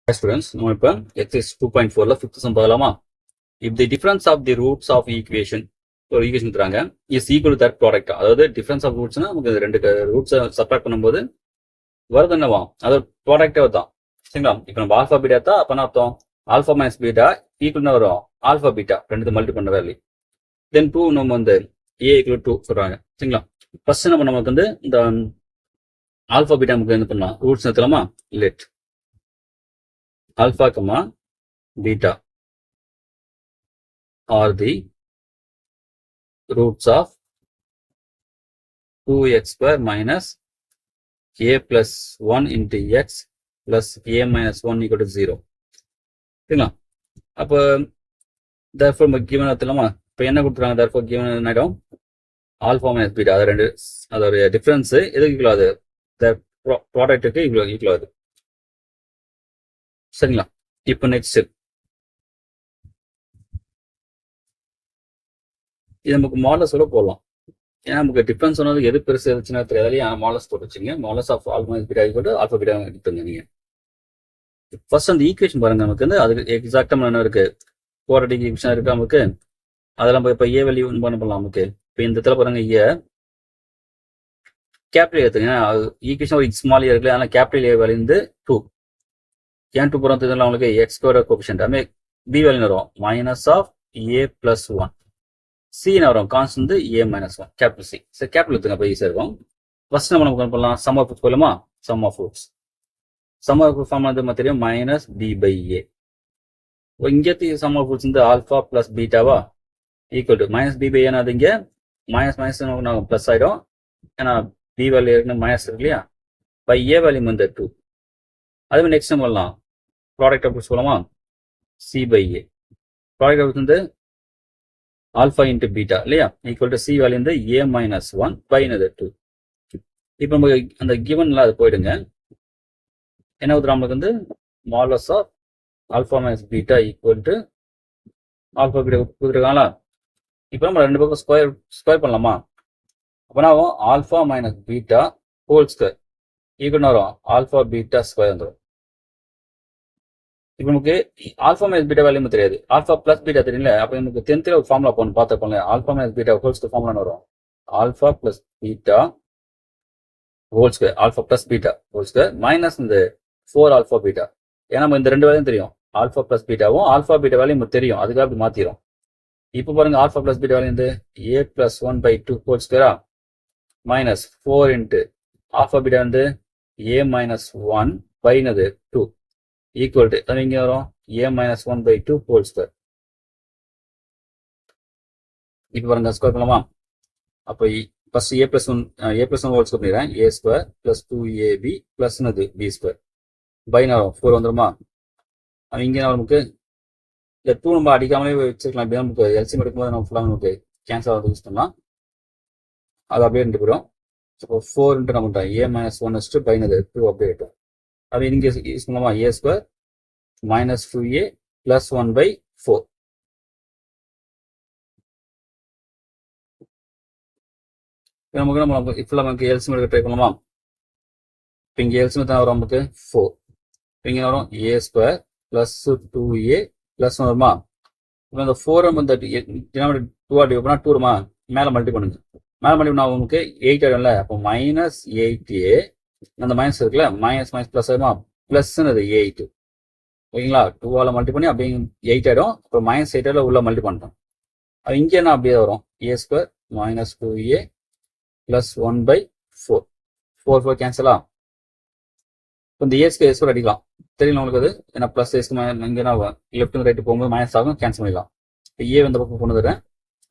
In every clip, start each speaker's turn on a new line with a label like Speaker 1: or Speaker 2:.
Speaker 1: Hi students, நம்ம இப்ப exercise 2.4ல 5th sum பார்க்கலாமா? If the difference of the roots of equation ஒரு equation தராங்க is equal to that product, அதாவது difference of rootsனா நமக்கு ரெண்டு ரூட்ஸை சப்ட்ராக்ட் பண்ணும்போது வருது என்னவா, அது ப்ராடக்டே தான். சரிங்களா? இப்போ நம்ம ஆல்ஃபா பீட்டா தான், அப்போ என்ன அர்த்தம்? ஆல்ஃபா மைனஸ் பீட்டா ஈக்குவல்னா வரும் ஆல்ஃபா பீட்டா, ரெண்டு மல்டி பண்ண வேல்யூ. தென் 2 நம்ம வந்து ஏ ஈக்குவல் 2 சொல்றாங்க. சரிங்களா? ஃபர்ஸ்ட் நம்ம நமக்கு வந்து இந்த ஆல்ஃபா பீட்டா நமக்கு என்ன பண்ணலாம், ரூட்ஸ் எடுத்துலாமா? Let alpha comma beta are the roots of 2x square minus a plus 1 into x plus a minus 1 equal to 0. சரிங்களா? அப்போ therefore given எடுத்துலாமா? இப்போ என்ன கொடுத்துருக்காங்க? therefore given என்ன ஆகிடும்? ஆல்ஃபா மைனஸ் பீட்டா, அது ரெண்டு அதோடைய டிஃபரன்ஸ் எதுக்கு ஈக்குவல் ஆகுது? ப்ராடக்ட்டுக்கு ஈக்குவல் ஆகுது. சரிங்களா? இப்போ நெக்ஸ்ட் இது நமக்கு மாடலஸோட போடலாம். ஏன்னா நமக்கு டிஃபரன்ஸ் சொன்னது எது பெருசு எதுச்சுன்னா தெரியாது. மாடலஸ் போட்டு வச்சுங்க. Modulus of alpha beta equal to alpha beta எடுத்துங்க நீங்க. ஃபர்ஸ்ட் அந்த ஈக்குவேஷன் பாருங்க, நமக்கு வந்து அது எக்ஸாக்டா என்ன இருக்கு, குவாட்ரேட்டிக் ஈக்குவேஷன் இருக்கு நமக்கு. அதெல்லாம் இப்போ ஏ வேல்யூ பண்ணலாம் நமக்கு. இப்போ இந்த இடத்துல பாருங்க, ஏ கேபிட்டல் எடுத்துங்க. ஈக்குவேஷன் ஒரு ஸ்மால் இருக்கு, அதனால கேபிட்டல் ஏ வேல்யூ வந்து 2. ஏன் 2 போகிறோம் தெரியல உங்களுக்கு? எக்ஸ் ஸ்கொயர் கோஎஃபிஷியன்ட் அதுமே பி வேல்யூ வரும் minus of A plus 1. C வரும் constant A minus 1, capital C. சரி, கேபிட்டல் எடுத்துங்க, அப்போ ஈஸியாக இருக்கும். ஃபர்ஸ்ட் நம்ம நமக்கு பண்ணலாம் சம் ஆஃப் ரூட்ஸ் போயிடலாமா? சம் ஆஃப் ரூட்ஸ் ஃபார்ம் வந்து நம்ம தெரியும் மைனஸ் பி பை ஏ. இங்கே சம் ஆஃப் ரூட்ஸ் வந்து ஆல்ஃபா பிளஸ் பீட்டாவா equal to minus B by ஏன்னா அது இங்கே மைனஸ் மைனஸ் நமக்கு ப்ளஸ் ஆகிடும். ஏன்னா பி வேல்யூ இருக்குன்னு மைனஸ் இருக்கு இல்லையா? பை ஏ வேல்யூ வந்து 2. அதுவே நெக்ஸ்ட் நம்ம பண்ணலாம் ப்ராடக்ட் ஆஃப் சொல்லலாமா? C by A. Product of வந்து ஆல்ஃபா இன்ட்டு பீட்டா இல்லையா? ஈக்குவல் டு சி வேல்யூ வந்து ஏ மைனஸ் 1 பை 2. இப்போ நமக்கு அந்த கிவன்ல அது போயிடுங்க. என்ன வந்து நமக்கு வந்து modulus of alpha minus beta equal to alpha beta கொடுத்துருக்காங்களா? இப்போ நம்ம ரெண்டு பக்கம் ஸ்கொயர் பண்ணலாமா? அப்போனா alpha minus beta whole square equal வரும் ஆல்ஃபா பீட்டா ஸ்கொயர் வந்துடும். இப்போ நமக்கு ஆல்ஃபா மைனஸ் பீட்டா வேல்யூ தெரியாது, ஆல்ஃபா பிளஸ் பீட்டா தெரியல. அப்போ நமக்கு 10th ஒரு ஃபார்முலா போகணும் பார்த்துப்போம்ல. Alpha minus beta whole square formula வரும் alpha plus beta whole square, alpha plus beta whole square minus இந்த 4 ஆல்ஃபா பீட்டா. ஏன்னா நம்ம இந்த ரெண்டு வேலையும் தெரியும், ஆல்ஃபா பிளஸ் பீட்டாவும் ஆல்ஃபா பீட்டா வேலையும் நமக்கு தெரியும், அதுக்காக அப்படி மாத்திரும். இப்போ பாருங்க, ஆல்ஃபா பிளஸ் பீட்டா வேலையும் வந்து ஏ பிளஸ் 1 பை 2 ஹோல் ஸ்கொயரா மைனஸ் 4 இன்ட்டு ஆல்ஃபா பீட்டா வந்து A minus 1 by 2 equal to அது இங்கே வரும் A minus 1 by 2 whole square. இப்போ பாருங்க ஸ்கொயர் பண்ணலாமா? அப்போ first A plus one whole square பண்ணிடுறேன். A square plus 2ab plus B square by 4 வந்துருமா? இங்கே நமக்கு இந்த 2 நம்ம அடிக்காமலே வச்சிருக்கலாம். இப்படி நமக்கு எல்சிஎம் எடுக்கும்போது நம்ம ஃபுல்லாக நமக்கு கேன்சல் ஆகிறது யூஸ் பண்ணலாம். அது அப்படியே ரெண்டு போயிடும். இப்போ 4 நம்ம ஏ மைனஸ் 1 பை 2 அப்படியே இருக்கும். அது இங்கே யூஸ் பண்ணலாமா? A square minus 2a plus 1 by 4. நமக்கு நம்ம ஃபுல்லாக நமக்கு எல்சிஎம் எடுக்க ட்ரை பண்ணலாமா? இப்போ இங்கே எல்சிஎம் தான் வரும் நமக்கு 4. இங்கே வரும் A square plus 2a plus 1 வருமா? இப்போ இந்த 4 வந்து 2 ஆடி ஓப்பனா 2 வருமா? மேலே மல்டி பண்ணுங்க. மேலே மல்டி பண்ணால் உங்களுக்கு 8 ஆகிடும்ல. அப்போ மைனஸ் 8a அந்த மைனஸ் இருக்குல்ல, மைனஸ் மைனஸ் பிளஸ் ஆகுமா? பிளஸ் 8 ஓகேங்களா? 2ஆல் மல்டி பண்ணி அப்படியே 8 ஆகிடும். அப்புறம் மைனஸ் 8 உள்ள மல்டி பண்ணிட்டோம். அது இங்கே என்ன அப்படியே வரும் A square minus 2a plus 1 by 4. 4 கேன்சலா? இப்போ இந்த ஏ ஸ்கொயர் ஸ்கொயர் அடிக்கலாம், தெரியல உங்களுக்கு அது. ஏன்னா பிளஸ் இங்கே லெஃப்ட் ரைட்டு போகும்போது மைனஸ் ஆகும், கேன்சல் பண்ணிடலாம். இப்போ ஏ வந்த பக்கம் கொண்டு வந்துடுறேன்.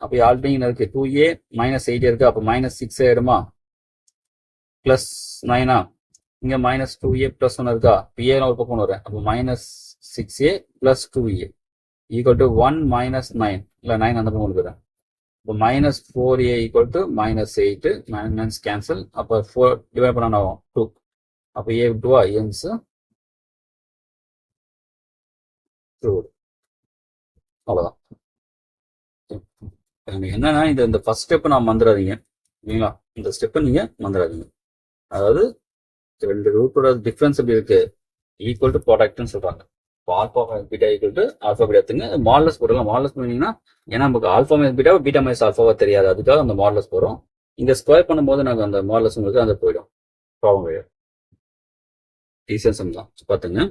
Speaker 1: அப்போ ஆல்ரெடி இருக்கு 2a மைனஸ் 8 இருக்கு, அப்போ மைனஸ் 6 ஆயிடுமா? பிளஸ் 9 இங்கே மைனஸ் 2a பிளஸ் 1 இருக்கா? இப்போ ஏ ஒரு பக்கம் கொண்டு வரேன். அப்போ minus 6a plus 2a equal to 1 minus 9 இல்லை 9 அந்த பக்கம் கொண்டு வரேன். இப்போ minus 4a equal to minus 8 minus cancel. அப்போ 4 டிவைட் பண்ண ஆகும் 2. அப்போ ஏ 2 என்ஸ் 2. அவ்வளோதான். என்னன்னா இந்த ஃபர்ஸ்ட் ஸ்டெப் நான் மறந்துடாதீங்க, ஓகேங்களா? இந்த ஸ்டெப்பை நீங்க மறந்துடாதீங்க. அதாவது ரெண்டு ரூட்டோட டிஃபரன்ஸ் எப்படி இருக்கு, ஈக்குவல் டு ப்ராடக்ட்னு சொல்றாங்க. இப்போ alpha minus beta equal to alpha beta எடுத்துங்க. மாடலஸ் போடலாம். மாடலஸ் பண்ணீங்கன்னா ஏன்னா நமக்கு alpha minus beta beta minus ஆல்ஃபாவா தெரியாது, அதுக்காக அந்த மாடலஸ் போகிறோம். இங்கே ஸ்கொயர் பண்ணும்போது நாங்கள் அந்த மாடலஸ் உங்களுக்கு அந்த போயிடும். ப்ராப்ளம் கிடையாது. ஈஸியான சம் தான் பார்த்துங்க.